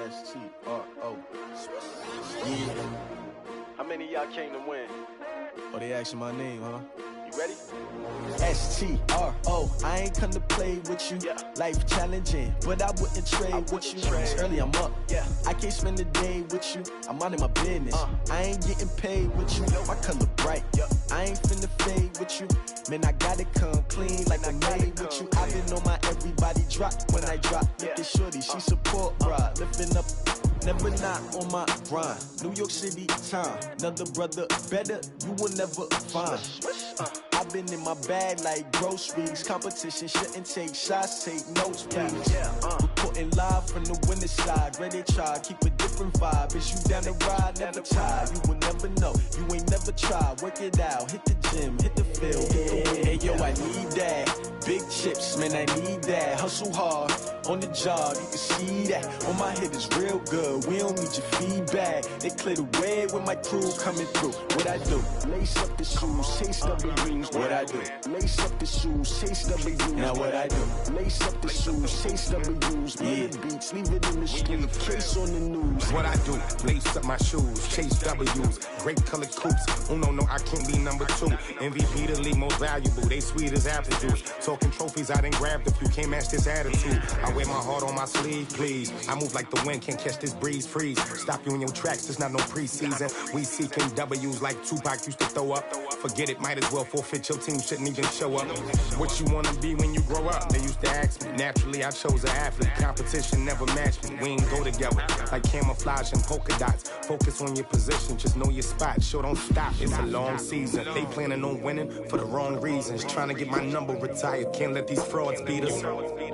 S-T-R-O. Yeah. How many of y'all came to win? Oh, they asking my name, huh? You ready? S-T-R-O. I ain't come to play with you. Yeah. Life challenging, but I wouldn't trade with you. It's early, I'm up. Yeah. I can't spend the day with you. I'm minding my business. I ain't getting paid with you. My color bright. I ain't finna fade with you. Man, I gotta come clean like I made with you. I've been on my everybody drop when I drop. Look at shorty, she support ride. Lifting up, never not on my grind. New York City time, another brother better you will never find. I've been in my bag like groceries. Competition shouldn't take shots, take notes, please. Reporting live from the winning side. Ready to try, keep a different vibe. Is you down the ride, never tired. You will never know, you ain't never tried. Work it out, hit the gym, hit the field, hit the win. Hey yo, I need that. Big chips, man, I need that. Hustle hard, on the job, you can see that. On my head is real good, we don't need your feedback. They clear the way with my crew coming through. What I do? Lace up the shoes, chase W's. What I do? Lace up the shoes, chase W's. Now what I do? Lace up the shoes, chase W's. Murder beats, leave it in the street, case on the news. What I do? Lace up my shoes, chase W's. Great colored coops, oh no, I can't be number 2. MVP the league most valuable, they sweet as apple juice. Talking trophies, I done grabbed a few, can't match this attitude. I wear my heart on my sleeve, please. I move like the wind, can't catch this breeze, freeze. Stop you in your tracks, there's not no preseason. We seeking W's like Tupac used to throw up. Forget it, might as well forfeit, your team shouldn't even show up. What you wanna be when you grow up? They used to ask me. Naturally, I chose an athlete. Competition never matched me. We ain't go together like camouflage and polka dots. Focus on your position, just know your spot. Sure, don't stop, it's a long season. They planning on winning for the wrong reasons. Trying to get my number retired, can't let these frauds beat us.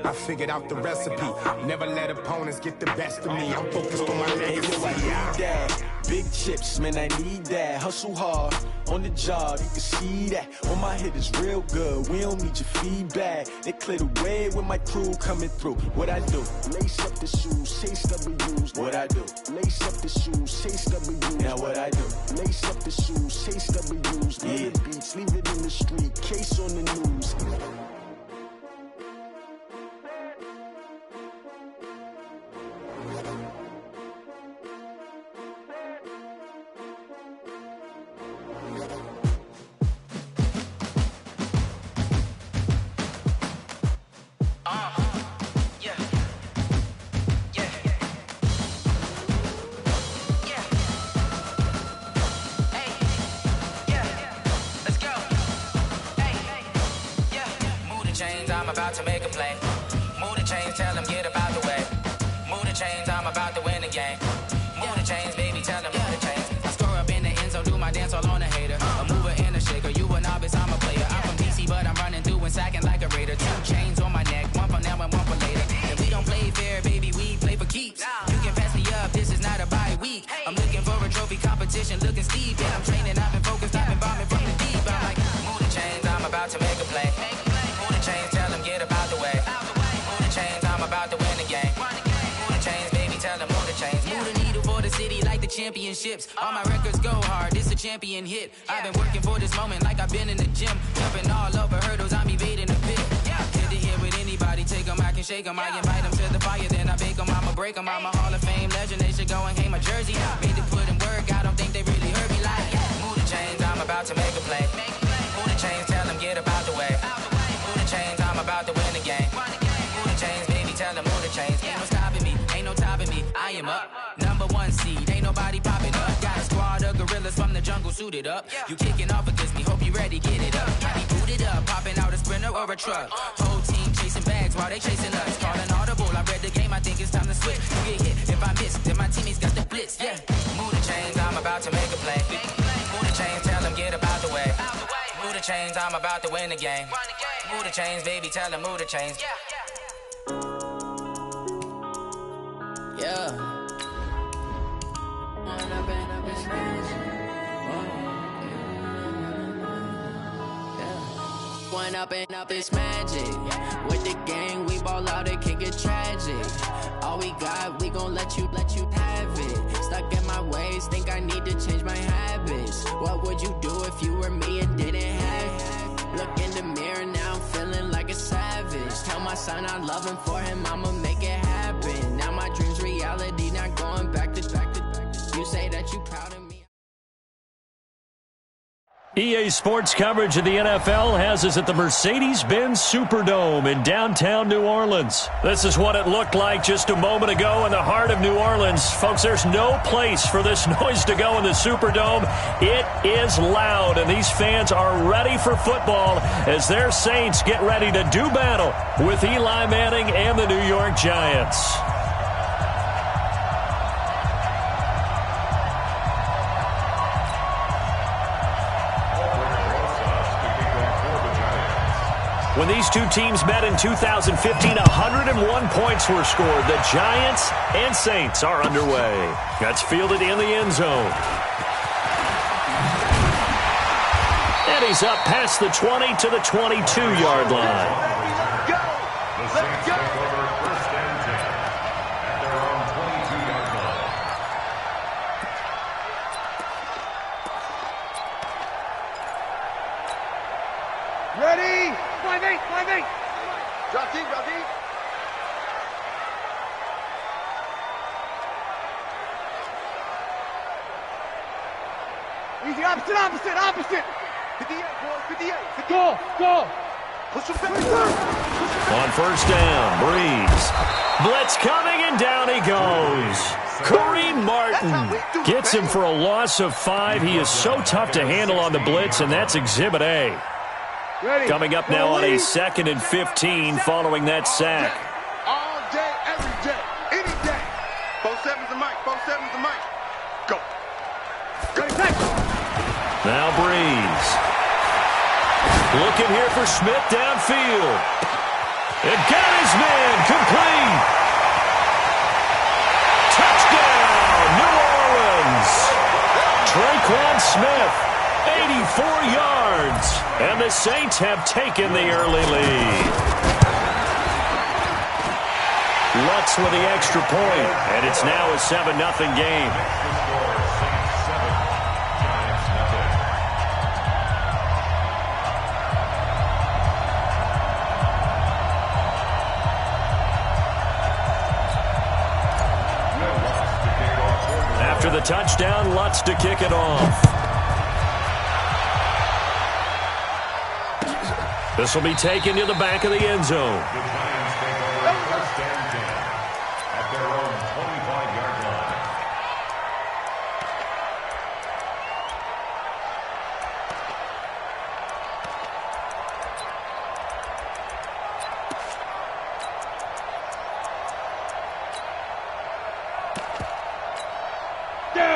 I figured out the recipe. Never let opponents get the best of me. I'm focused on my legacy. Yo, I need that. Big chips, man, I need that. Hustle hard, on the job, you can see that. On my head is real good, we don't need your feedback. They clear the way with my crew coming through. What I do? Lace up the shoes, chase W's. What I do? Lace up the shoes, chase W's. Now what I do? Lace up the shoes, chase W's. Murder beats, leave it in the street, case on the news. I'm about to make a play. Move the chains, tell them get up out the way. Move the chains, I'm about to win the game. Move the chains, baby, tell them move the chains. I score up in the end zone, do my dance all on a hater. A mover and a shaker, you a novice, I'm a player. I'm from DC, but I'm running through and sacking like a raider. 2 chains on my neck, one for now and one for later. And we don't play fair, baby, we play for keeps. You can pass me up, this is not a bye week. I'm looking for a trophy competition, looking steep. And I'm training, I've been focused, I've been bombing from the deep. I'm like, move the chains, I'm about to make a play. Move the chains, tell them get up out the way. Move the chains, I'm about to win the game. Move the chains, baby, tell them move the chains. Move the needle for the city like the championships. All my records go hard, this a champion hit. I've been working for this moment like I've been in the gym. Jumping all over hurdles, I'm evading the pit. Hit the hit with anybody, take them, I can shake them. I invite them to the fire, then I bake them, I'ma break them. I'm a Hall of Fame legend, they should go and hang my jersey. Made to put in work, I don't think they really heard me like, move the chains, I'm about to make a play. Move the chains, tell them get up out the way. Move the chains, I'm about to win the game. Move the chains, baby, tell them move the chains. Ain't no stopping me, ain't no topping me, I am up. Number 1 seed, ain't nobody popping up. Got a squad of gorillas from the jungle suited up. You kicking off against me, hope you ready, get it up. I be booted up, popping out a Sprinter or a truck. Whole team chasing bags while they chasing us. Calling audible, I read the game, I think it's time to switch. You get hit, if I miss, then my teammates got the blitz, Move the chains, I'm about to make a play. Move the chains, tell them get up out the way. Move the chains, I'm about to win the game. Move the chains, baby, tell them move the chains. One up and up, it's magic. With the gang, we ball out, it can get tragic. All we got, we gon' let you have it. Stuck in my ways, think I need to change my habits. What would you do if you were me and didn't have it? Look in the mirror, now I'm feeling like a savage. Tell my son I love him, for him I'ma make it happen. Now my dream's reality, now EA Sports coverage of the NFL has us at the Mercedes-Benz Superdome in downtown New Orleans. This is what it looked like just a moment ago in the heart of New Orleans. Folks, there's no place for this noise to go in the Superdome. It is loud, and these fans are ready for football as their Saints get ready to do battle with Eli Manning and the New York Giants. When these two teams met in 2015, 101 points were scored. The Giants and Saints are underway. That's fielded in the end zone. And he's up past the 20 to the 22-yard line. Go! Let's go! First and 10 at their own 22-yard line. Ready? 5-8, 5-8. Drop deep, drop deep. Easy, opposite. 58, boys, 58. Go. Push him back. On first down, Breeze. Blitz coming, and down he goes. Kareem Martin gets him for a loss of 5. He is so tough to handle on the blitz, and that's Exhibit A. Ready. Coming up now on a 2nd and 15 following that sack. All day, every day, any day. 4-7's the mic, 4-7's the mic. Go. Now Breeze. Looking here for Smith downfield. And got his man complete. Touchdown, New Orleans. Traquan Smith, 84 yards. And the Saints have taken the early lead. Lutz with the extra point, and it's now a 7-0 game. After the touchdown, Lutz to kick it off. This will be taken to the back of the end zone. The Giants take over first and 10 at their own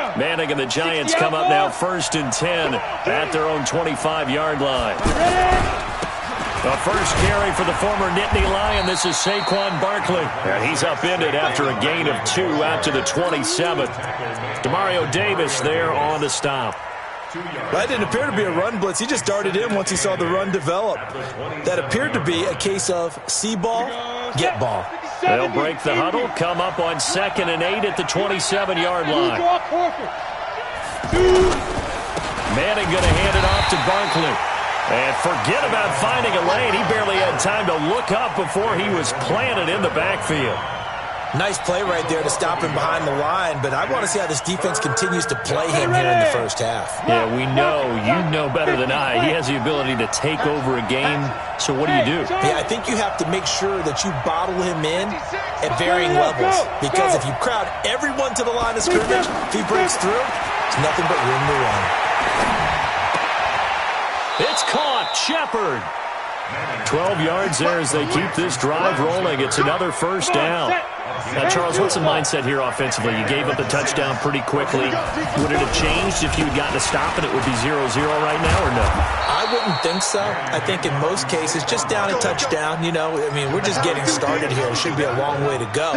25-yard line. Manning and the Giants come up now 1st and 10 at their own 25-yard line. The first carry for the former Nittany Lion. This is Saquon Barkley. And he's upended after a gain of 2 out to the 27th. Demario Davis there on the stop. That didn't appear to be a run blitz. He just darted in once he saw the run develop. That appeared to be a case of see ball, get ball. They'll break the huddle, come up on 2nd and 8 at the 27-yard line. Manning going to hand it off to Barkley. And forget about finding a lane. He barely had time to look up before he was planted in the backfield. Nice play right there to stop him behind the line, but I want to see how this defense continues to play him here in the first half. Yeah, we know. You know better than I. He has the ability to take over a game, so what do you do? Yeah, I think you have to make sure that you bottle him in at varying levels, because if you crowd everyone to the line of scrimmage, if he breaks through, there's nothing but room to run. It's caught. Shepard. 12 yards there as they keep this drive rolling. It's another first down. Now, Charles, what's the mindset here offensively? You gave up the touchdown pretty quickly. Would it have changed if you had gotten a stop and it would be 0-0 right now, or no? I wouldn't think so. I think in most cases, just down a touchdown, you know, I mean, we're just getting started here. It should be a long way to go.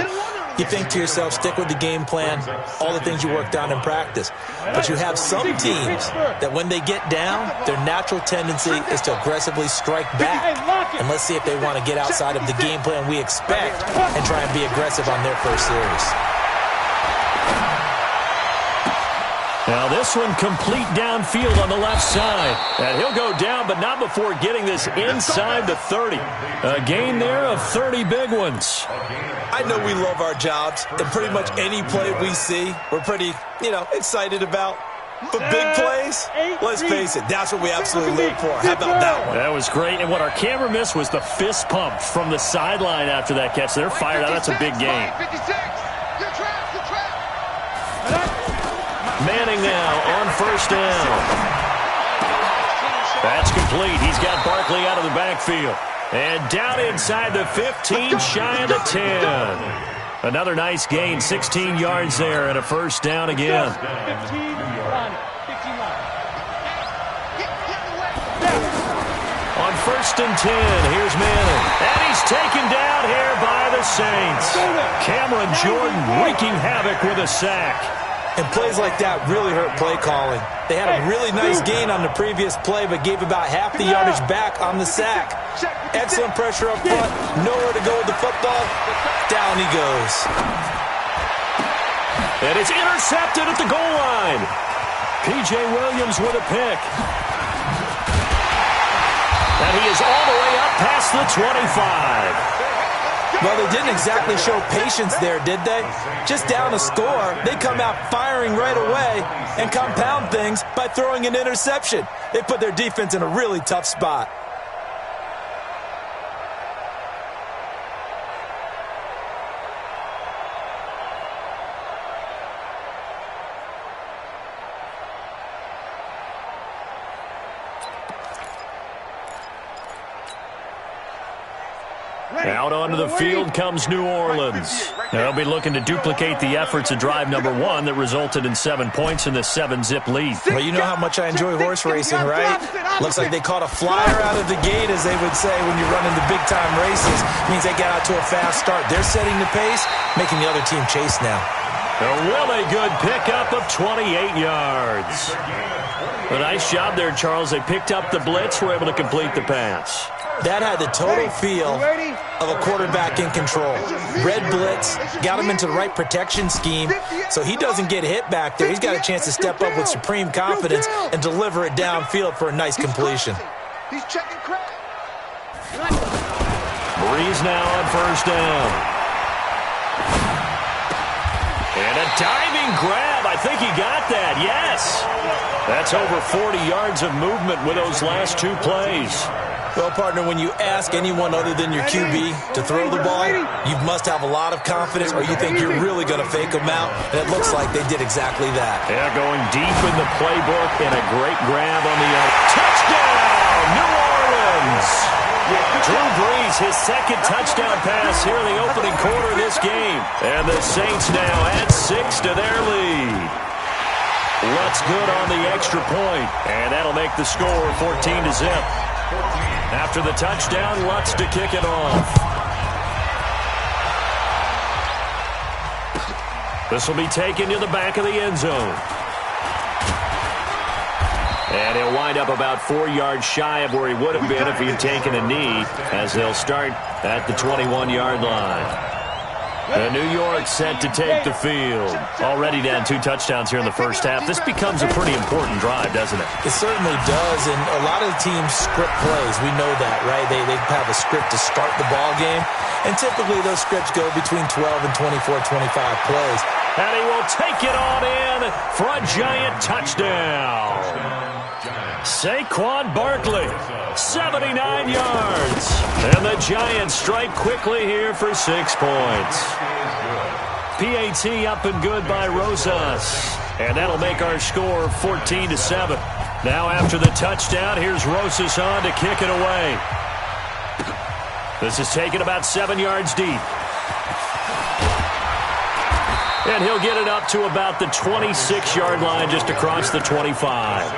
You think to yourself, stick with the game plan, all the things you worked on in practice. But you have some teams that when they get down, their natural tendency is to aggressively strike back. And let's see if they want to get outside of the game plan we expect and try and be aggressive on their first series. Now this one complete downfield on the left side. And he'll go down, but not before getting this inside the 30. A gain there of 30 big ones. I know we love our jobs, and pretty much any play we see, we're pretty, excited about. But big plays, let's face it, that's what we absolutely live for. How about that one? That was great. And what our camera missed was the fist pump from the sideline after that catch. They're fired out. That's a big game. Manning now on first down. That's complete. He's got Barkley out of the backfield. And down inside the 15, shy of the 10. Another nice gain, 16 yards there and a first down again. 15 line. On first and 10, here's Manning. And he's taken down here by the Saints. Cameron Jordan wreaking havoc with a sack. And plays like that really hurt play calling. They had a really nice gain on the previous play, but gave about half the yardage back on the sack. Excellent pressure up front. Nowhere to go with the football. Down he goes. And it's intercepted at the goal line. P.J. Williams with a pick. And he is all the way up past the 25. Well, they didn't exactly show patience there, did they? Just down a score, they come out firing right away and compound things by throwing an interception. They put their defense in a really tough spot. Out onto the field comes New Orleans. They'll be looking to duplicate the efforts of drive number 1 that resulted in 7 points in the 7-zip lead. Well, you know how much I enjoy horse racing, right? Looks like they caught a flyer out of the gate, as they would say when you're running the big-time races. Means they got out to a fast start. They're setting the pace, making the other team chase now. A really good pickup of 28 yards. A nice job there, Charles. They picked up the blitz, were able to complete the pass. That had the total feel of a quarterback in control. Red blitz, got him into the right protection scheme, so he doesn't get hit back there. He's got a chance to step up with supreme confidence and deliver it downfield for a nice completion. He's checking crack. Breeze now on first down. And a diving grab. I think he got that. Yes. That's over 40 yards of movement with those last 2 plays. Well, partner, when you ask anyone other than your QB to throw the ball, you must have a lot of confidence or you think you're really going to fake them out, and it looks like they did exactly that. Yeah, going deep in the playbook and a great grab on the touchdown, New Orleans! Drew Brees, his second touchdown pass here in the opening quarter of this game. And the Saints now add 6 to their lead. Lutz good on the extra point, and that'll make the score 14-0. After the touchdown, Lutz to kick it off. This will be taken to the back of the end zone. And he'll wind up about 4 yards shy of where he would have been if he had taken a knee, as they'll start at the 21-yard line. New York set to take the field. Already down 2 touchdowns here in the first half. This becomes a pretty important drive, doesn't it? It certainly does, and a lot of teams script plays. We know that, right? They have a script to start the ball game, and typically those scripts go between 12 and 24, 25 plays. And he will take it on in for a giant touchdown. Saquon Barkley, 79 yards. And the Giants strike quickly here for 6 points. PAT up and good by Rosas. And that'll make our score 14-7. Now after the touchdown, here's Rosas on to kick it away. This is taken about 7 yards deep. And he'll get it up to about the 26-yard line just across the 25.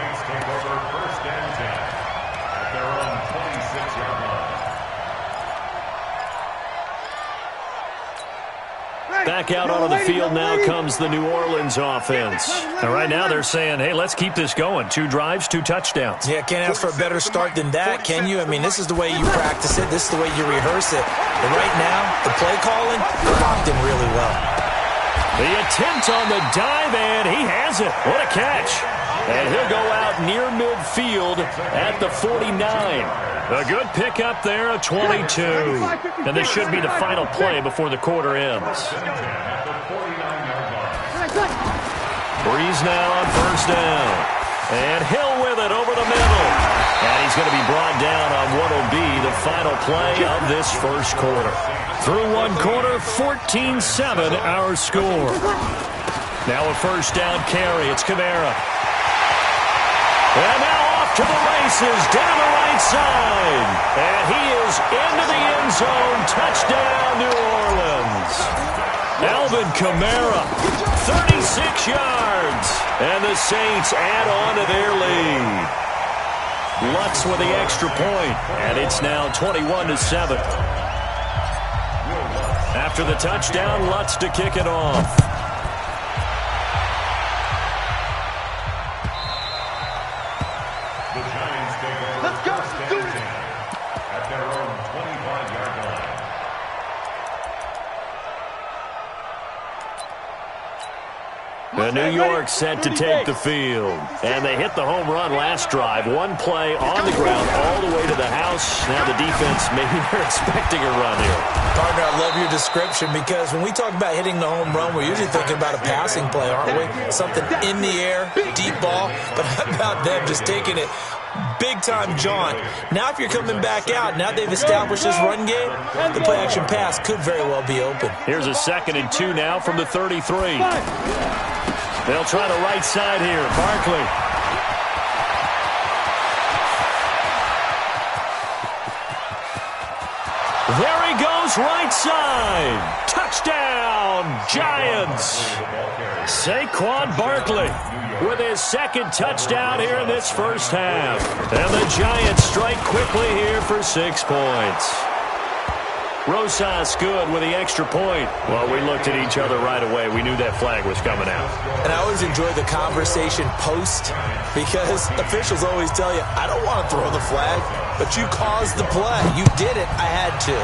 Back out onto the field now comes the New Orleans offense. And right now they're saying, hey, let's keep this going. 2 drives, 2 touchdowns. Yeah, can't ask for a better start than that, can you? I mean, this is the way you practice it. This is the way you rehearse it. But right now, the play calling, locked in really well. The attempt on the dive, and he has it. What a catch. And he'll go out near midfield at the 49. A good pickup there, a 22. And this should be the final play before the quarter ends. Breeze now on first down. And Hill with it over the middle. And he's going to be brought down on what will be the final play of this first quarter. Through one quarter, 14-7 our score. Now a first down carry. It's Kamara. And now off to the races, down the right side. And he is into the end zone. Touchdown, New Orleans. Alvin Kamara, 36 yards. And the Saints add on to their lead. Lutz with the extra point. And it's now 21-7. After the touchdown, Lutz to kick it off. The New York set to take the field. And they hit the home run last drive. One play on the ground all the way to the house. Now the defense, maybe they're expecting a run here. Partner, I love your description because when we talk about hitting the home run, we're usually thinking about a passing play, aren't we? Something in the air, deep ball. But how about them just taking it big-time jaunt? Now if you're coming back out, now they've established this run game, the play-action pass could very well be open. Here's a 2nd and 2 now from the 33. They'll try the right side here. Barkley. There he goes, right side. Touchdown, Giants. Saquon Barkley with his 2nd touchdown here in this first half. And the Giants strike quickly here for 6 points. Rosas good with the extra point. Well, we looked at each other right away. We knew that flag was coming out. And I always enjoy the conversation post because officials always tell you, I don't want to throw the flag, but you caused the play. You did it. I had to.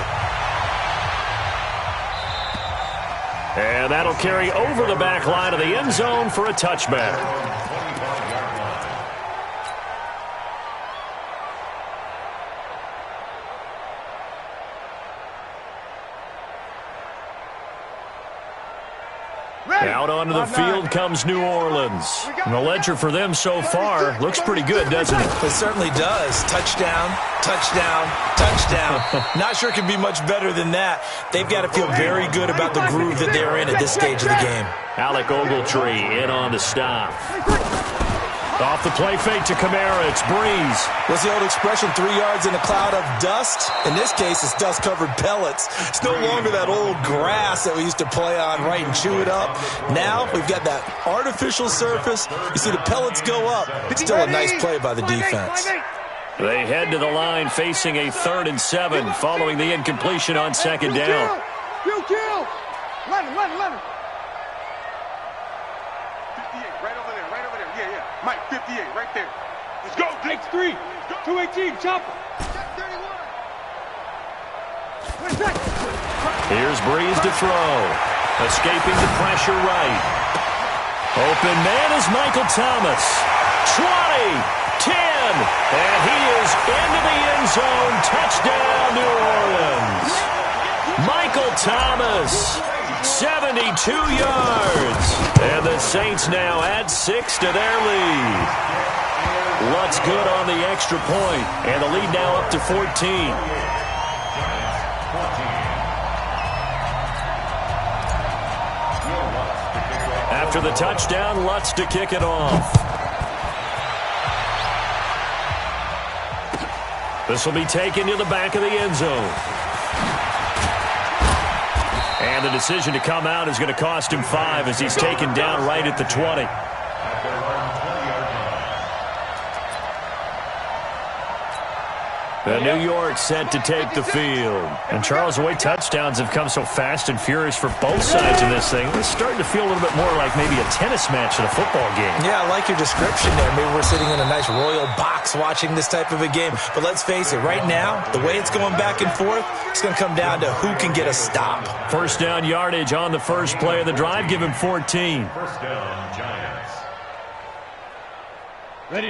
And that'll carry over the back line of the end zone for a touchback. Out onto the field comes New Orleans. And the ledger for them so far looks pretty good, doesn't it? It certainly does. Touchdown, touchdown, touchdown. Not sure it can be much better than that. They've got to feel very good about the groove that they're in at this stage of the game. Alec Ogletree in on the stop. Off the play fake to Kamara, it's Breeze. What's the old expression, 3 yards in a cloud of dust? In this case, it's dust-covered pellets. It's no longer that old grass that we used to play on, right, and chew it up. Now, we've got that artificial surface. You see the pellets go up. It's still a nice play by the defense. They head to the line facing a 3rd and 7 following the incompletion on 2nd down. You kill! Let him. 58, right over there. Yeah. Mike, 58, right there. Let's go, X3, 218, chopper. Check 31. Here's Breeze to throw. Escaping the pressure right. Open man is Michael Thomas. 20, 10, and he is into the end zone. Touchdown, New Orleans. Michael Thomas. 72 yards. And the Saints now add 6 to their lead. Lutz good on the extra point. And the lead now up to 14. After the touchdown, Lutz to kick it off. This will be taken to the back of the end zone. And the decision to come out is going to cost him 5 as he's taken down right at the 20. The New York set to take the field. And Charles, the way touchdowns have come so fast and furious for both sides of this thing, it's starting to feel a little bit more like maybe a tennis match than a football game. Yeah, I like your description there. Maybe we're sitting in a nice royal box watching this type of a game. But let's face it, right now, the way it's going back and forth, it's going to come down to who can get a stop. First down yardage on the first play of the drive. Give him 14. First down, Giants.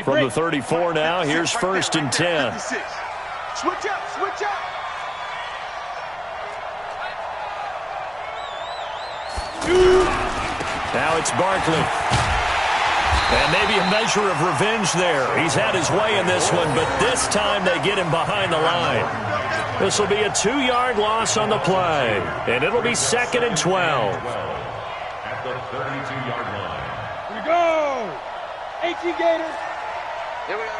From the 34 now, here's 1st and 10. Switch up. Now it's Barkley. And maybe a measure of revenge there. He's had his way in this one, but this time they get him behind the line. This will be a 2-yard loss on the play, and it'll be 2nd and 12. At the 32-yard line. Here we go. 18 Gators. Here we go.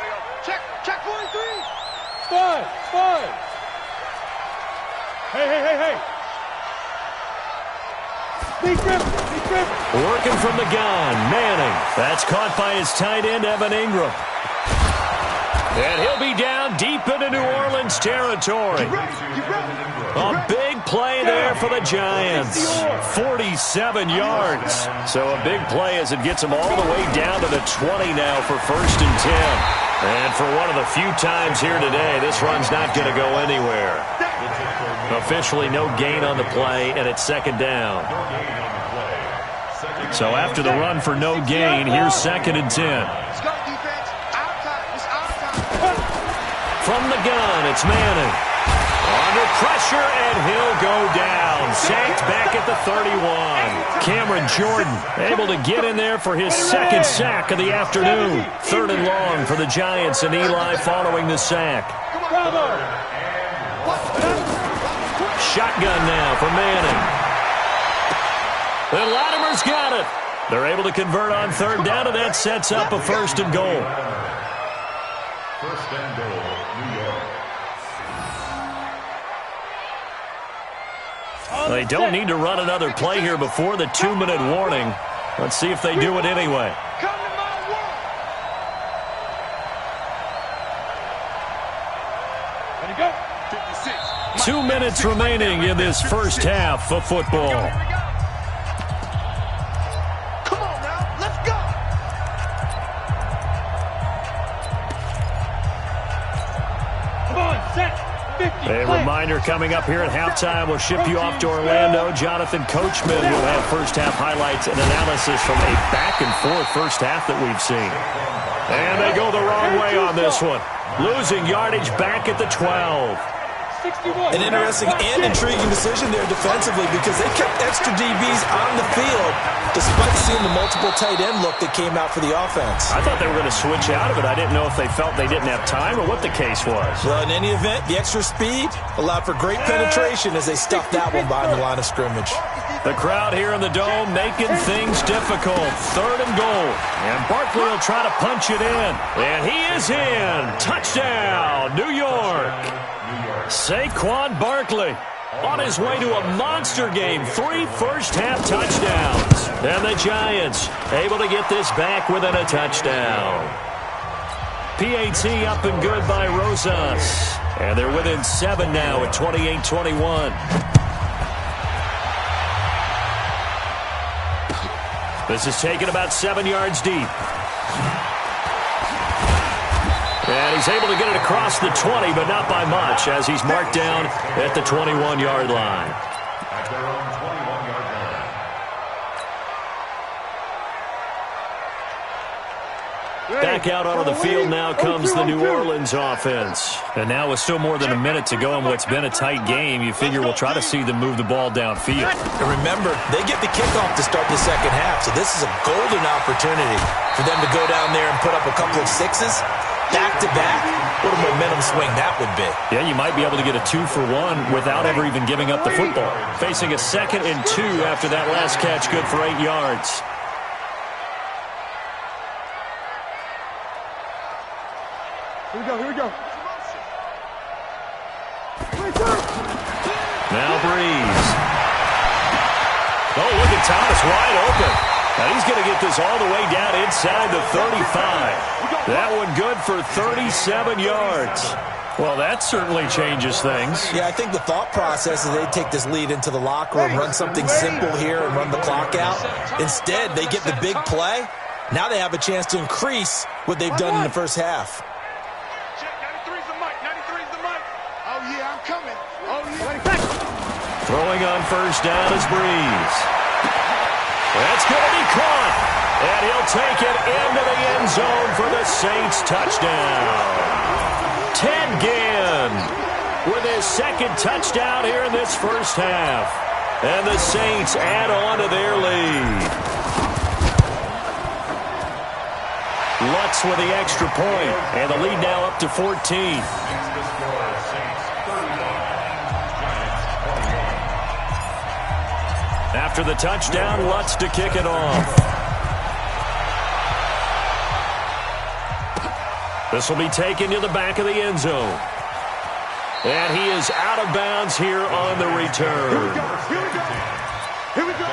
Check 43. Spy. Hey. Deep grip. Working from the gun, Manning. That's caught by his tight end, Evan Ingram. And he'll be down deep into New Orleans territory. A big play there for the Giants. 47 yards. So a big play as it gets them all the way down to the 20 now for 1st and 10. And for one of the few times here today, this run's not going to go anywhere. Officially no gain on the play, and it's 2nd down. So after the run for no gain, here's 2nd and 10. From the gun, it's Manning. Under pressure, and he'll go down. Sacked back at the 31. Cameron Jordan able to get in there for his 2nd sack of the afternoon. 3rd and long for the Giants, and Eli following the sack. Shotgun now for Manning. And Latimer's got it. They're able to convert on 3rd down, and that sets up a 1st and goal. 1st and goal, New York. They don't need to run another play here before the 2-minute warning. Let's see if they do it anyway. Come to my world. Ready to go. 56. 2 minutes remaining in this first half of football. Come on now, let's go. Come on, set. 50. A reminder coming up here at halftime. We'll ship you off to Orlando. Jonathan Coachman will have first half highlights and analysis from a back-and-forth first half that we've seen. And they go the wrong way on this one. Losing yardage back at the 12. An interesting and intriguing decision there defensively because they kept extra DBs on the field despite seeing the multiple tight end look that came out for the offense. I thought they were going to switch out of it. I didn't know if they felt they didn't have time or what the case was. Well, in any event, the extra speed allowed for great penetration as they stuffed that one behind the line of scrimmage. The crowd here in the Dome making things difficult. 3rd and goal. And Barkley will try to punch it in. And he is in. Touchdown, New York. Saquon Barkley on his way to a monster game. 3 first-half touchdowns. And the Giants able to get this back within a touchdown. PAT up and good by Rosas. And they're within 7 now at 28-21. This is taken about 7 yards deep. And he's able to get it across the 20, but not by much, as he's marked down at the 21-yard line. At their own 21-yard line. Back out onto the field now comes the New Orleans offense. And now with still more than a minute to go in what's been a tight game, you figure we'll try to see them move the ball downfield. And remember, they get the kickoff to start the second half, so this is a golden opportunity for them to go down there and put up a couple of sixes. Back-to-back, what a momentum swing that would be. Yeah, you might be able to get a 2-for-1 without ever even giving up the football. Facing a 2nd and 2 after that last catch, good for 8 yards. Here we go. Now Breeze. Oh, look at Thomas wide open. Now he's going to get this all the way down inside the 35. That one good for 37 yards. Well, that certainly changes things. Yeah, I think the thought process is they take this lead into the locker room, run something simple here and run the clock out. Instead, they get the big play. Now they have a chance to increase what they've done in the first half. Check, 93's the mic. 93's the mic. Oh, yeah, I'm coming. Oh, yeah. Throwing on first down is Breeze. That's going to be caught. And he'll take it into the end zone for the Saints touchdown. Ted Ginn with his 2nd touchdown here in this first half. And the Saints add on to their lead. Bucs with the extra point, and the lead now up to 14. After the touchdown, Lutz to kick it off. This will be taken to the back of the end zone. And he is out of bounds here on the return. Here we go.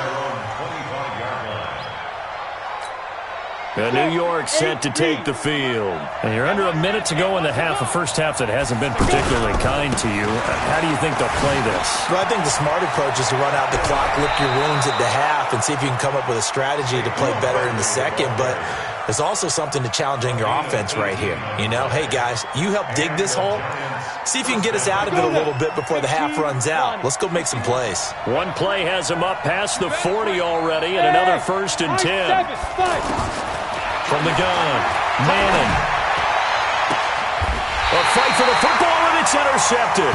And New York set to take the field. And you're under a minute to go in the half, a first half that hasn't been particularly kind to you. How do you think they'll play this? Well, I think the smart approach is to run out the clock, lick your wounds at the half, and see if you can come up with a strategy to play better in the second. But there's also something to challenging your offense right here. You know, hey, guys, you help dig this hole. See if you can get us out of it a little bit before the half runs out. Let's go make some plays. One play has him up past the 40 already, and another 1st and 10. From the gun, Manning. A fight for the football, and it's intercepted.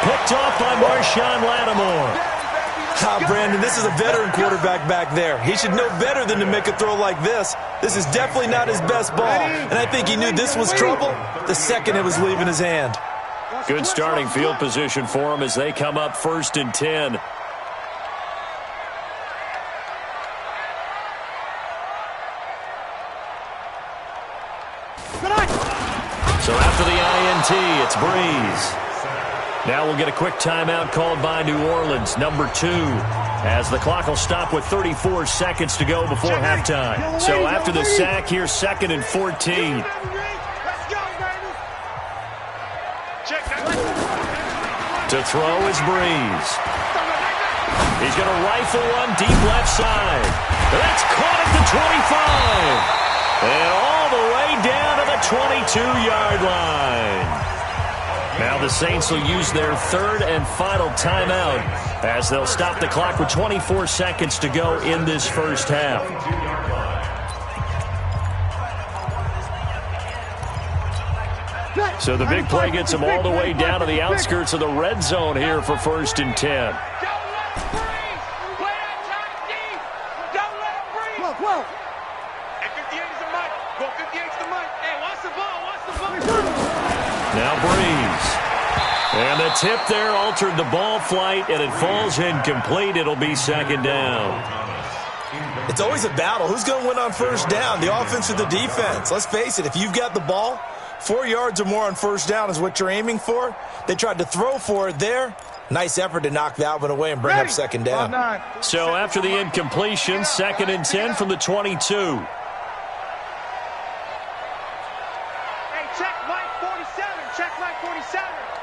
Picked off by Marshawn Lattimore. Brandon, this is a veteran quarterback back there. He should know better than to make a throw like this. This is definitely not his best ball, and I think he knew this was trouble the second it was leaving his hand. Good starting field position for him as they come up 1st and 10. So after the INT, it's Breeze. Now we'll get a quick timeout called by New Orleans, number 2, as the clock will stop with 34 seconds to go before halftime. So after the sack, here's 2nd and 14. To throw is Breeze. He's going to rifle one deep left side. That's caught at the 25. And all the way down to the 22-yard line. Now the Saints will use their 3rd and final timeout as they'll stop the clock with 24 seconds to go in this first half. So the big play gets them all the way down to the outskirts of the red zone here for 1st and 10. Now Breeze. And the tip there altered the ball flight, and it falls incomplete. It'll be 2nd down. It's always a battle. Who's going to win on 1st down, the offense or the defense? Let's face it, if you've got the ball, 4 yards or more on 1st down is what you're aiming for. They tried to throw for it there. Nice effort to knock that one away and bring up 2nd down. So after the incompletion, 2nd and 10 from the 22.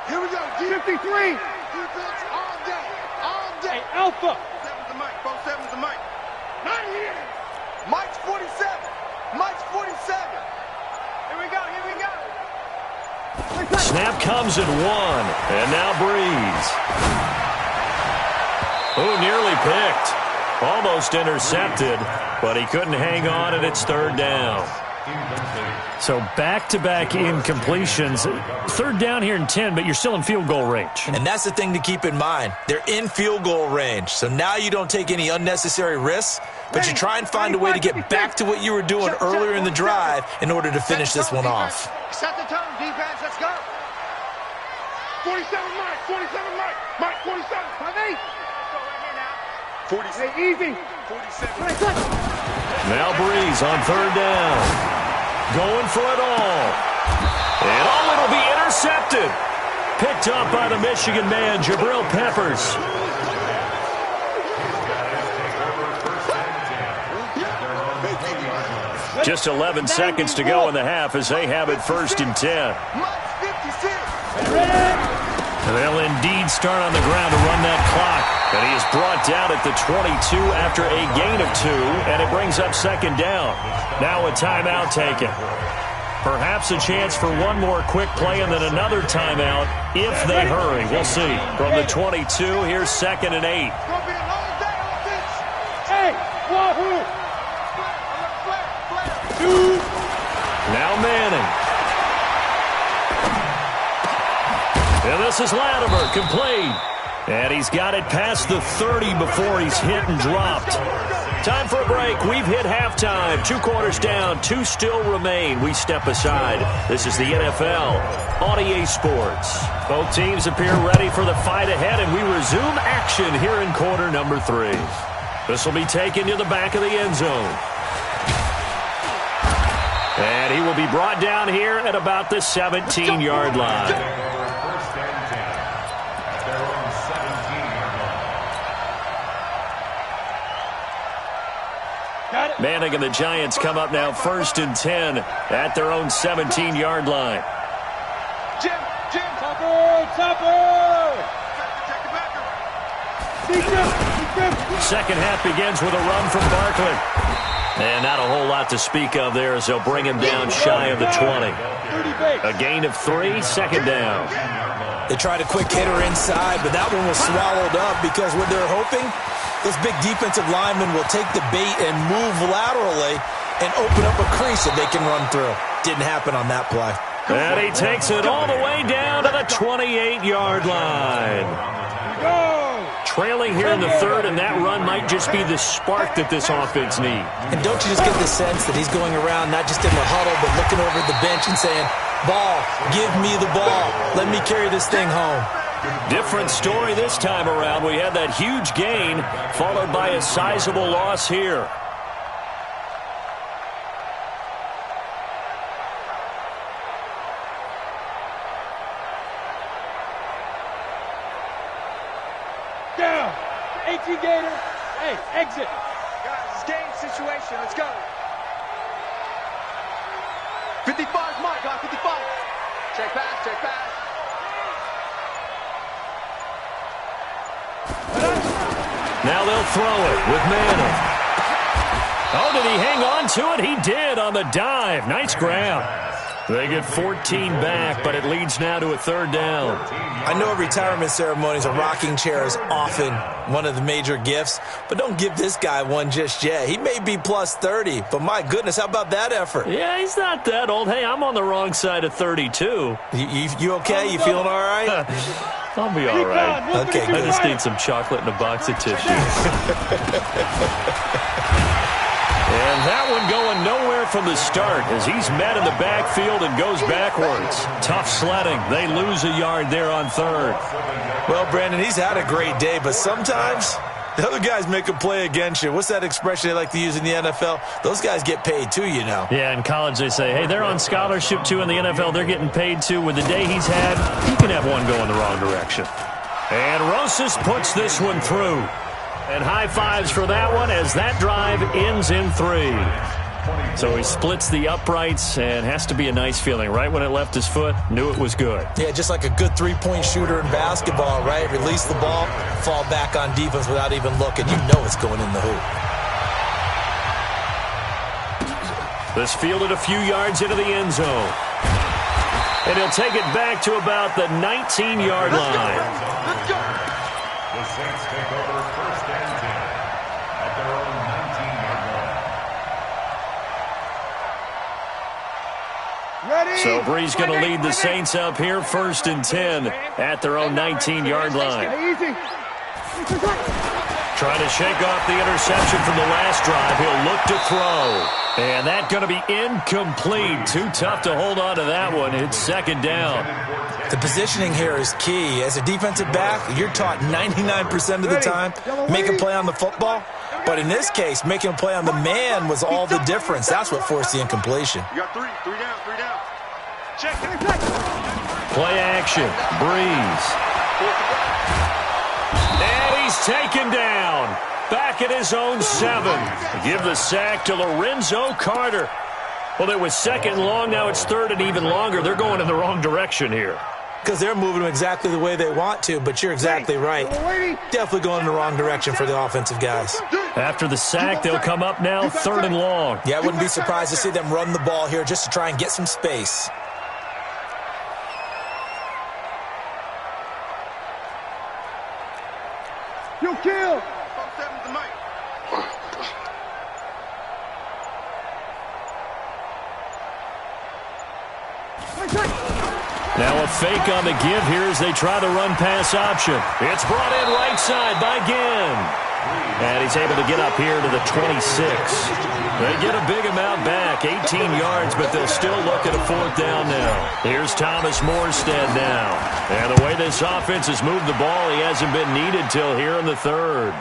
Here we go, G53. Defense all day, all day. Hey, Alpha. 7's the mic, 7's the mic. Not here. Mike's 47. Mike's 47. Here we go, here we go. Snap comes in 1, and now Breeze. Oh, nearly picked. Almost intercepted, but he couldn't hang on, and it's 3rd down. So back-to-back incompletions. 3rd down here in 10, but you're still in field goal range. And that's the thing to keep in mind. They're in field goal range. So now you don't take any unnecessary risks, but you try and find a way to get back to what you were doing earlier in the drive in order to finish this one off. Set the tone, defense. Let's go. 47 Mike. 47 Mike. Mike 47. 5-8. 47. Hey, easy. 47. Now Breeze on 3rd down. Going for it all. And it'll be intercepted. Picked up by the Michigan man, Jabril Peppers. Just 11 seconds to go in the half as they have it 1st and 10. They'll indeed start on the ground to run that clock. And he is brought down at the 22 after a gain of 2, and it brings up 2nd down. Now a timeout taken. Perhaps a chance for one more quick play and then another timeout if they hurry. We'll see. From the 22, here's 2nd and 8. Now Manning. And this is Latimer, complete. And he's got it past the 30 before he's hit and dropped. Time for a break. We've hit halftime. 2 quarters down. 2 still remain. We step aside. This is the NFL on EA Sports. Both teams appear ready for the fight ahead, and we resume action here in quarter number 3. This will be taken to the back of the end zone. And he will be brought down here at about the 17-yard line. Manning and the Giants come up now 1st and 10 at their own 17-yard line. Jim, Topper! Second half begins with a run from Barkley. And not a whole lot to speak of there as they'll bring him down shy of the 20. A gain of 3, second down. They tried a quick hitter inside, but that one was swallowed up because what they're hoping, this big defensive lineman will take the bait and move laterally and open up a crease that they can run through. Didn't happen on that play. And he takes it all the way down to the 28-yard line. Trailing here in the 3rd, and that run might just be the spark that this offense needs. And don't you just get the sense that he's going around not just in the huddle, but looking over at the bench and saying, ball, give me the ball. Let me carry this thing home. Different story this time around. We had that huge gain followed by a sizable loss here. Down. 18 Gator. Hey, exit. Guys, it's game situation. Let's go. 55's Mike, guys. 55. Check pass, check pass. Now they'll throw it with Manning. Oh, did he hang on to it? He did on the dive. Nice grab. They get 14 back, but it leads now to a 3rd down. I know at retirement ceremonies, a rocking chair is often one of the major gifts, but don't give this guy one just yet. He may be plus 30, but my goodness, how about that effort? Yeah, he's not that old. Hey, I'm on the wrong side of 32. You okay? You feeling all right? I'll be all right. Okay, I just need some chocolate and a box of tissue. And that one going nowhere from the start as he's met in the backfield and goes backwards. Tough sledding. They lose a yard there on 3rd. Well, Brandon, he's had a great day, but sometimes the other guys make a play against you. What's that expression they like to use in the NFL? Those guys get paid too, you know. Yeah, in college they say, hey, they're on scholarship too. In the NFL, they're getting paid too. With the day he's had, he can have one go in the wrong direction. And Rosas puts this one through. And high fives for that one as that drive ends in 3. So he splits the uprights and has to be a nice feeling. Right when it left his foot, knew it was good. Yeah, just like a good 3-point shooter in basketball, right? Release the ball, fall back on defense without even looking. You know it's going in the hoop. This fielded a few yards into the end zone. And he'll take it back to about the 19-yard line. Let's go. The Saints take over 1st and 10 at their own 19-yard line. Ready? So Bree's going to lead the Saints up here 1st and 10 at their own 19-yard line. Easy. Trying to shake off the interception from the last drive. He'll look to throw. And that's going to be incomplete. Too tough to hold on to that one. It's 2nd down. The positioning here is key. As a defensive back, you're taught 99% of the time, make a play on the football. But in this case, making a play on the man was all the difference. That's what forced the incompletion. You got 3 down. Check. Play action. Breeze. And he's taken down. Back at his own 7. Give the sack to Lorenzo Carter. Well, it was 2nd and long. Now it's 3rd and even longer. They're going in the wrong direction here. Because they're moving them exactly the way they want to, but you're exactly right. Definitely going in the wrong direction for the offensive guys. After the sack, they'll come up now 3rd and long. Yeah, I wouldn't be surprised to see them run the ball here just to try and get some space. You kill. 7's the mic. Now a fake on the give here as they try the run-pass option. It's brought in right side by Ginn. And he's able to get up here to the 26. They get a big amount back, 18 yards, but they'll still look at a 4th down now. Here's Thomas Morstead now. And the way this offense has moved the ball, he hasn't been needed till here in the 3rd.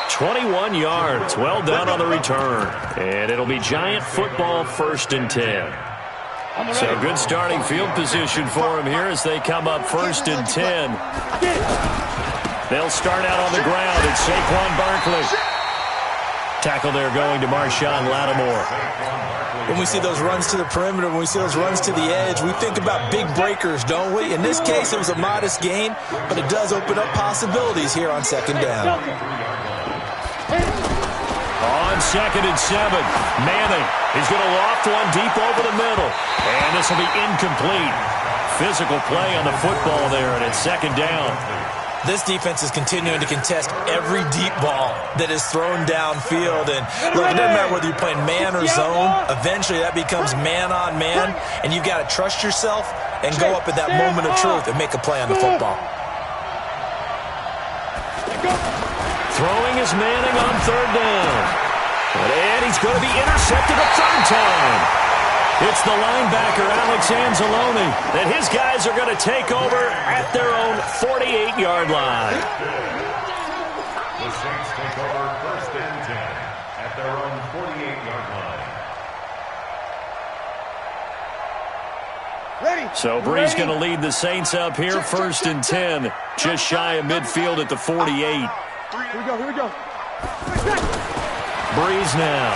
"21 yards. Well done on the return. And it'll be Giant football, 1st and 10. So good starting field position for him here as they come up 1st and 10. They'll start out on the ground. It's Saquon Barkley. Tackle there going to Marshawn Lattimore. When we see those runs to the perimeter, when we see those runs to the edge, we think about big breakers, don't we? In this case, it was a modest gain, but it does open up possibilities here on 2nd down. On 2nd and 7, Manning. He's going to loft one deep over the middle. And this will be incomplete. Physical play on the football there, and it's 2nd down. This defense is continuing to contest every deep ball that is thrown downfield. And look, it doesn't matter whether you're playing man or zone. Eventually, that becomes man on man. And you've got to trust yourself and go up at that moment of truth and make a play on the football. Throwing is Manning on 3rd down. And he's going to be intercepted a 3rd time. It's the linebacker, Alex Anzalone, and his guys are going to take over at their own 48-yard line. The Saints take over 1st and 10 at their own 48-yard line. So Brees going to lead the Saints up here, 1st and 10, just shy of midfield at the 48. Here we go. Brees now.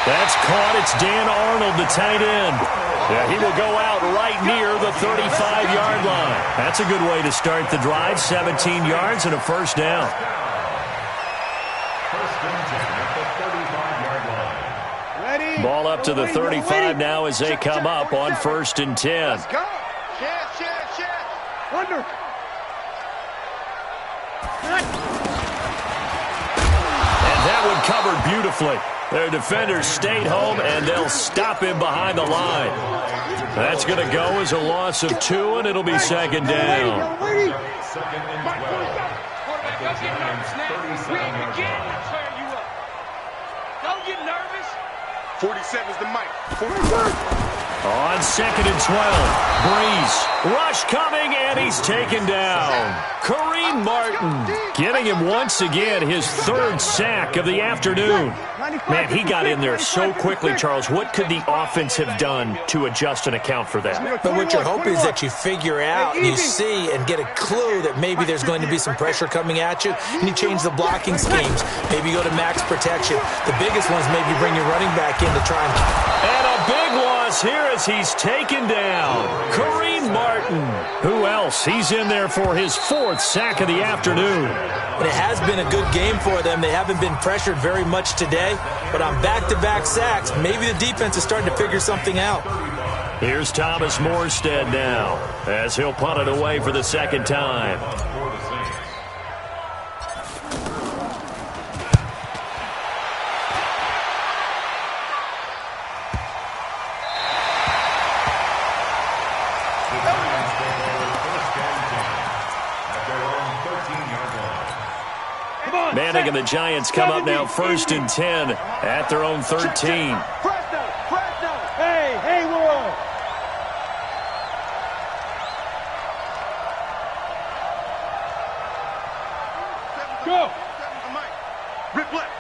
That's caught. It's Dan Arnold, the tight end. Yeah, he will go out right near the 35-yard line. That's a good way to start the drive. 17 yards and a 1st down. 1st and 10 at the 35-yard line. Ready? Ball up to the 35 now as they come up on 1st and 10. Let's go. Chance. Under. And that one covered beautifully. Their defenders stayed home, and they'll stop him behind the line. That's going to go as a loss of 2, and it'll be 2nd down. 2nd and 12 at the Giants' 37-yard line. Don't get nervous. 47's the mic. 47. On 2nd and 12, Brees. Rush coming, and he's taken down. Kareem Martin getting him once again his 3rd sack of the afternoon. Man, he got in there so quickly, Charles. What could the offense have done to adjust and account for that? But what you're hoping is that you figure out and you see and get a clue that maybe there's going to be some pressure coming at you, and you change the blocking schemes. Maybe you go to max protection. The biggest ones maybe bring your running back in to try and... And a big loss here as he's taken down. Kareem Martin. Who else? He's in there for his 4th sack of the afternoon. And it has been a good game for them. They haven't been pressured very much today, but on back-to-back sacks, maybe the defense is starting to figure something out. Here's Thomas Morstead now as he'll punt it away for the 2nd time. Manning and the Giants come up now 1st and 10 at their own 13. Fresno. Hey, Hayward. Go. Rip left.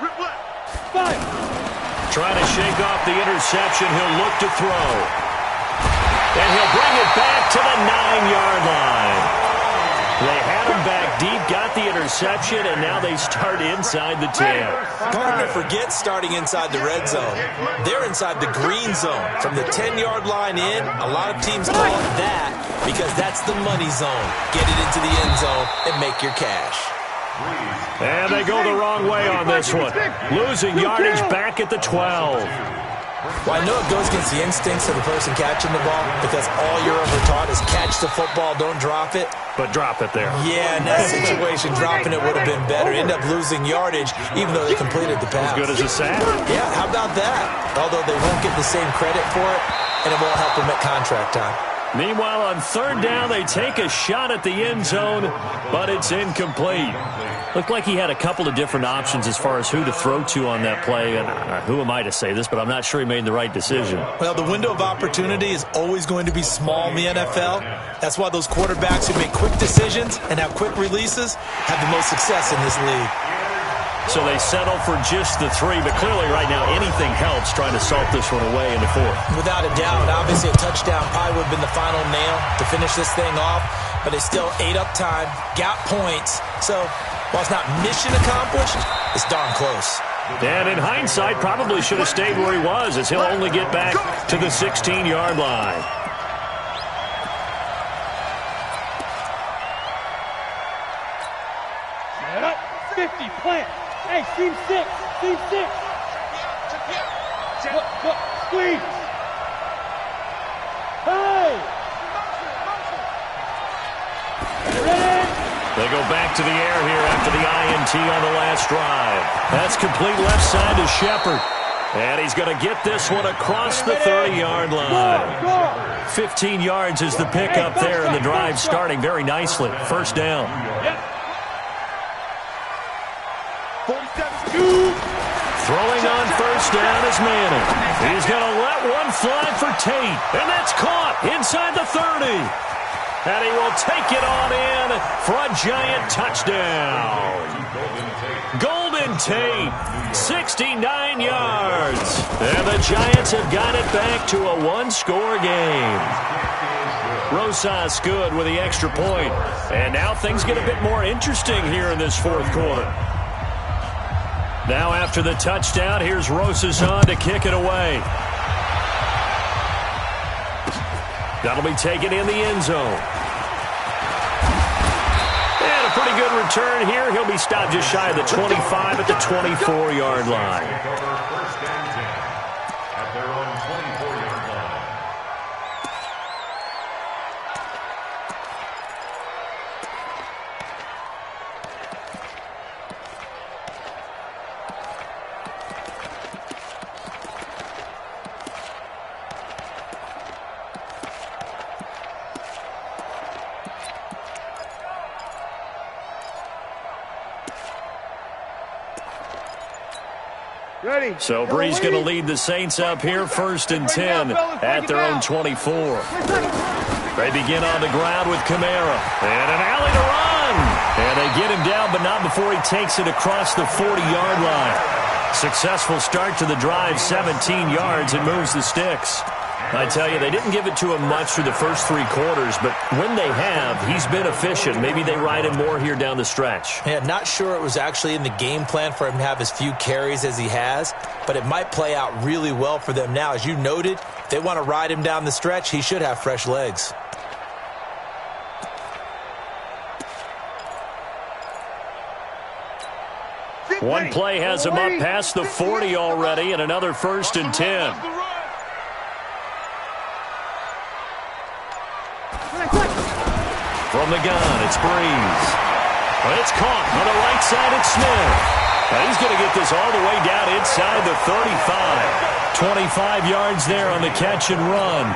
Fire. Trying to shake off the interception. He'll look to throw. And he'll bring it back to the 9-yard line. They had him back deep, got the interception, and now they start inside the 10. Hard to forget starting inside the red zone. They're inside the green zone. From the 10-yard line in, a lot of teams call it that because that's the money zone. Get it into the end zone and make your cash. And they go the wrong way on this one. Losing yardage back at the 12. Well, I know it goes against the instincts of the person catching the ball because all you're ever taught is catch the football, don't drop it. But drop it there. Yeah, in that situation, dropping it would have been better. End up losing yardage even though they completed the pass. As good as a sack. Yeah, how about that? Although they won't get the same credit for it, and it won't help him at contract time. Meanwhile, on third down, they take a shot at the end zone, but it's incomplete. Looked like he had a couple of different options as far as who to throw to on that play. And who am I to say this, but I'm not sure he made the right decision. Well, the window of opportunity is always going to be small in the NFL. That's why those quarterbacks who make quick decisions and have quick releases have the most success in this league. So they settle for just the 3, but clearly right now anything helps trying to salt this one away in the 4th. Without a doubt, obviously a touchdown probably would have been the final nail to finish this thing off, but they still ate up time, got points. So while it's not mission accomplished, it's darn close. And in hindsight, probably should have stayed where he was, as he'll only get back to the 16-yard line. Set up, 50, plant. Hey, team 6, team 6. Look, squeeze. Hey! Ready? They go back to the air here after the INT on the last drive. That's complete left side to Shepard. And he's going to get this one across the 30-yard line. 15 yards is the pickup there, and the drive starting very nicely. First down. Throwing on first down is Manning. He's going to let one fly for Tate. And that's caught inside the 30. And he will take it on in for a giant touchdown. Golden Tate, 69 yards. And the Giants have got it back to a one-score game. Rosas good with the extra point. And now things get a bit more interesting here in this 4th quarter. Now after the touchdown, here's Rosas on to kick it away. That'll be taken in the end zone. And a pretty good return here. He'll be stopped just shy of the 25 at the 24-yard line. First and 10 at their own 24-yard line. Ready. So Bree's going to lead the Saints up here, 1st and 10 at their own 24. They begin on the ground with Kamara. And an alley to run. And they get him down, but not before he takes it across the 40-yard line. Successful start to the drive, 17 yards, and moves the sticks. I tell you, they didn't give it to him much through the first 3 quarters, but when they have, he's been efficient. Maybe they ride him more here down the stretch. Yeah, not sure it was actually in the game plan for him to have as few carries as he has, but it might play out really well for them now. As you noted, if they want to ride him down the stretch, he should have fresh legs. One play has him up past the 40 already, and another 1st and 10. From the gun, it's Breeze. But it's caught on the right side. It's Smith. And he's going to get this all the way down inside the 35. 25 yards there on the catch and run.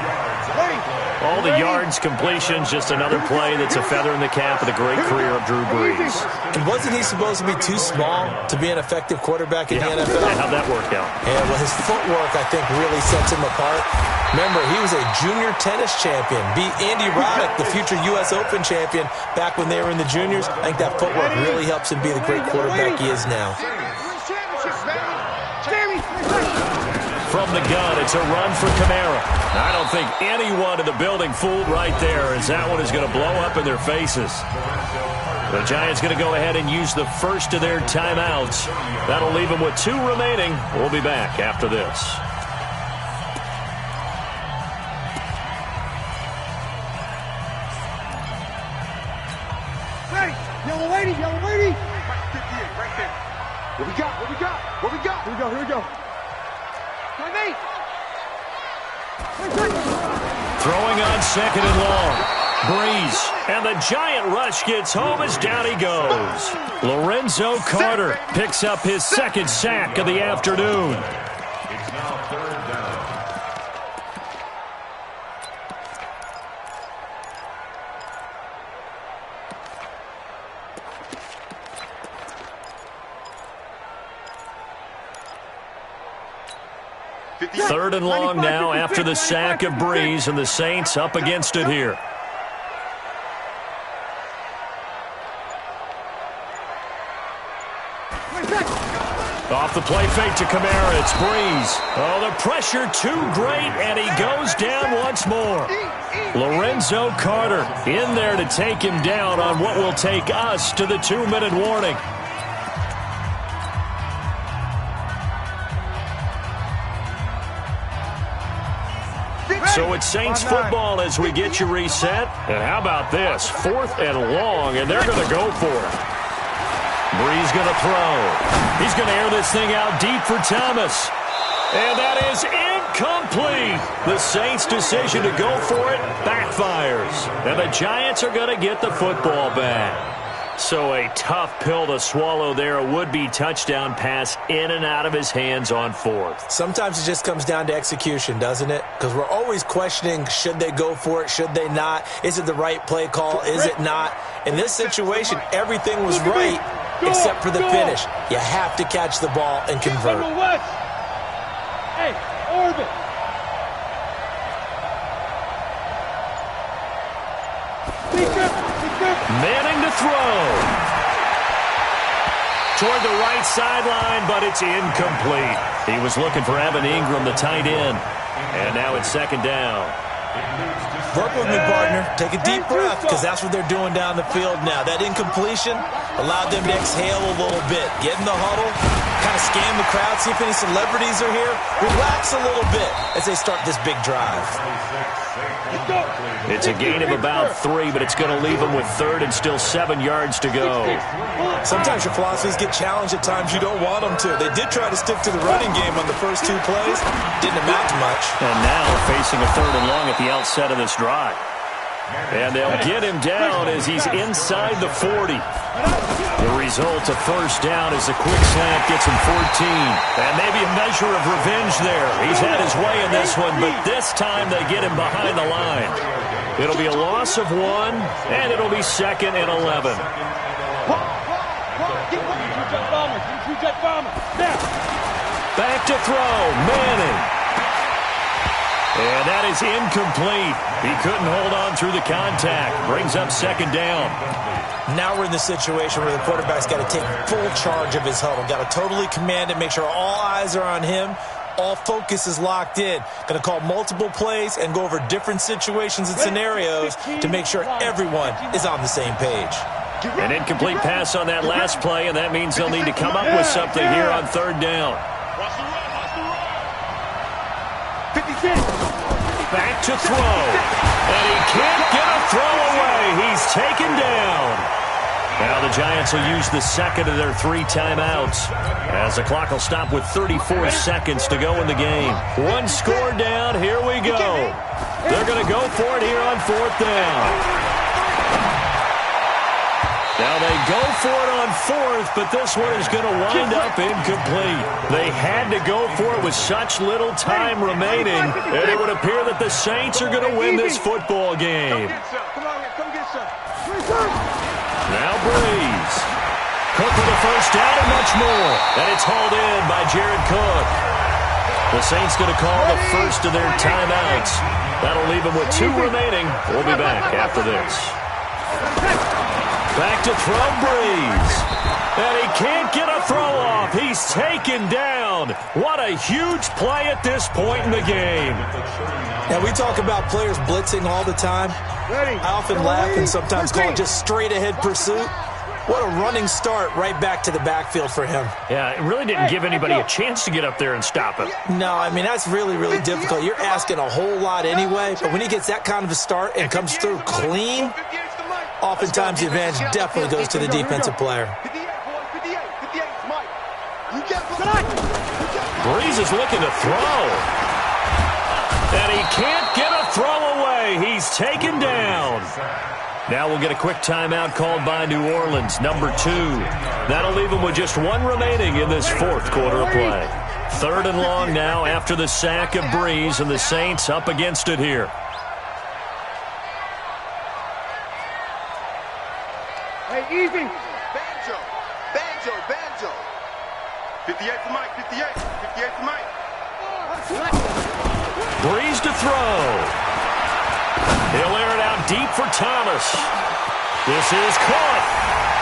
All the yards, completions, just another play that's a feather in the cap of the great career of Drew Brees. And wasn't he supposed to be too small to be an effective quarterback in the NFL? Yeah, how'd that work out? Yeah, well, his footwork, I think, really sets him apart. Remember, he was a junior tennis champion. Beat Andy Roddick, the future U.S. Open champion, back when they were in the juniors. I think that footwork really helps him be the great quarterback he is now. From the gun, it's a run for Kamara. I don't think anyone in the building fooled right there, as that one is going to blow up in their faces. The Giants going to go ahead and use the first of their timeouts. That'll leave them with 2 remaining. We'll be back after this. Ready. Yellow lady, yellow lady. Right 58, right there. What we got? What we got? What we got? Here we go, here we go. Throwing on 2nd and long. Breeze. And the giant rush gets home as down he goes. Lorenzo Carter picks up his 2nd sack of the afternoon. It's now 3rd down. Third and long now after the sack of Breeze, and the Saints up against it here. Off the play fake to Kamara, it's Breeze. Oh, the pressure too great, and he goes down once more. Lorenzo Carter in there to take him down on what will take us to the 2-minute warning. So it's Saints football as we get you reset. And how about this? 4th and long, and they're going to go for it. Breeze going to throw. He's going to air this thing out deep for Thomas. And that is incomplete. The Saints' decision to go for it backfires. And the Giants are going to get the football back. So a tough pill to swallow there. A would-be touchdown pass in and out of his hands on 4th. Sometimes it just comes down to execution, doesn't it? Because we're always questioning, should they go for it, should they not? Is it the right play call, is it not? In this situation, everything was right except for the finish. You have to catch the ball and convert. Hey, orbit. Manning to throw. Toward the right sideline, but it's incomplete. He was looking for Evan Ingram, the tight end. And now it's 2nd down. Work with me, partner. Take a deep breath, because that's what they're doing down the field now. That incompletion allowed them to exhale a little bit. Get in the huddle, kind of scan the crowd, see if any celebrities are here. Relax a little bit as they start this big drive. It's a gain of about 3, but it's going to leave them with 3rd and still 7 yards to go. Sometimes your philosophies get challenged at times you don't want them to. They did try to stick to the running game on the first 2 plays. Didn't amount to much. And now facing a 3rd and long at the outset of this drive. And they'll get him down as he's inside the 40. The result, a 1st down as the quick slant gets him 14. And maybe a measure of revenge there. He's had his way in this one, but this time they get him behind the line. It'll be a loss of 1, and it'll be 2nd and 11. Back to throw, Manning. And that is incomplete. He couldn't hold on through the contact. Brings up 2nd down. Now we're in the situation where the quarterback's got to take full charge of his huddle. Got to totally command it, make sure all eyes are on him. All focus is locked in. Going to call multiple plays and go over different situations and scenarios to make sure everyone is on the same page. An incomplete pass on that last play, and that means they'll need to come up with something here on 3rd down. Back to throw. And he can't get a throw away. He's taken down. Now the Giants will use the 2nd of their 3 timeouts as the clock will stop with 34 seconds to go in the game. 1 score down. Here we go. They're going to go for it here on 4th down. Now they go for it on 4th, but this one is going to wind up incomplete. They had to go for it with such little time remaining, and it would appear that the Saints are going to win this football game. Now Breeze. Cook with a 1st down and much more. And it's hauled in by Jared Cook. The Saints going to call the 1st of their timeouts. That'll leave them with 2 remaining. We'll be back after this. Back to throw, Breeze. And he can't get a throw off. He's taken down. What a huge play at this point in the game. Now, we talk about players blitzing all the time. I often laugh and sometimes call it just straight-ahead pursuit. What a running start right back to the backfield for him. Yeah, it really didn't give anybody a chance to get up there and stop him. No, I mean, that's really, really difficult. You're asking a whole lot anyway, but when he gets that kind of a start and comes through clean, oftentimes the advantage definitely goes to the defensive player. Breeze is looking to throw. And he can't get a throw away. He's taken down. Now we'll get a quick timeout called by New Orleans, number 2. That'll leave them with just 1 remaining in this 4th quarter of play. 3rd and long now after the sack of Breeze, and the Saints up against it here. Hey, easy. Banjo. 58 for Mike. 58 for Mike. Breeze to throw. He'll air it out deep for Thomas. This is caught.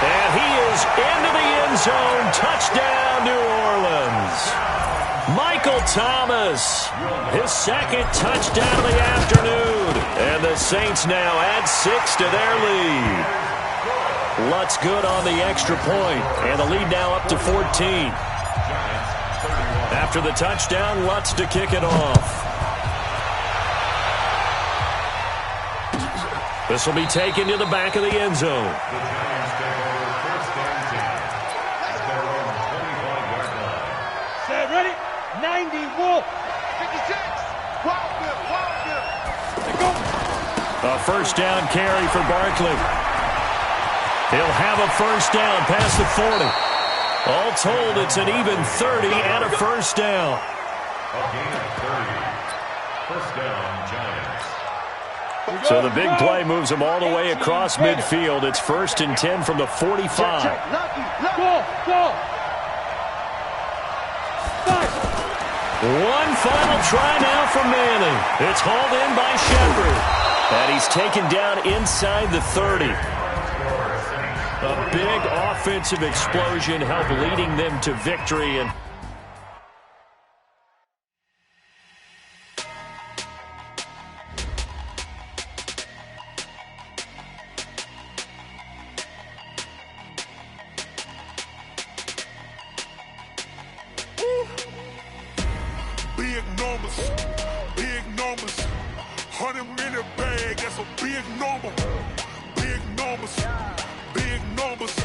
And he is into the end zone. Touchdown, New Orleans. Michael Thomas, his second touchdown of the afternoon. And the Saints now add 6 to their lead. Lutz good on the extra point. And the lead now up to 14. After the touchdown, Lutz to kick it off. This will be taken to the back of the end zone. Set, ready? 90, Wolf. 56. A first down carry for Barkley. He'll have a first down past the 40. All told, it's an even 30 and a first down. A gain of 30. First down, Giants. So the big play moves them all the way across midfield. It's 1st and 10 from the 45. One final try now for Manning. It's hauled in by Shepard. And he's taken down inside the 30. A big offensive explosion helped leading them to victory. And big numbers, 100 minute bag, that's a big number. Big numbers,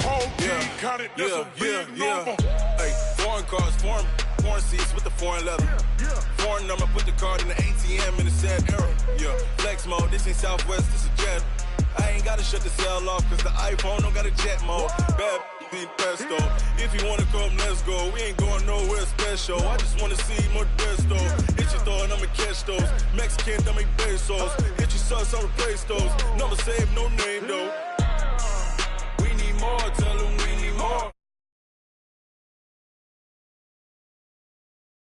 whole team counted, that's a big number. Hey, foreign cars, foreign seats with the foreign leather. Foreign number, put the card in the ATM in the sad era. Yeah, flex mode, this ain't Southwest, this is jet. I ain't gotta shut the cell off, cause the iPhone don't got a jet mode. Bad pesto. If you wanna come, let's go. We ain't going nowhere special. I just wanna see more pesto. Hit your throw and I'ma catch those. Mexican, that make pesos. Hit your sauce, I'll replace those. Number save, no name though. We need more, tell them we need more.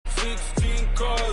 16 cars.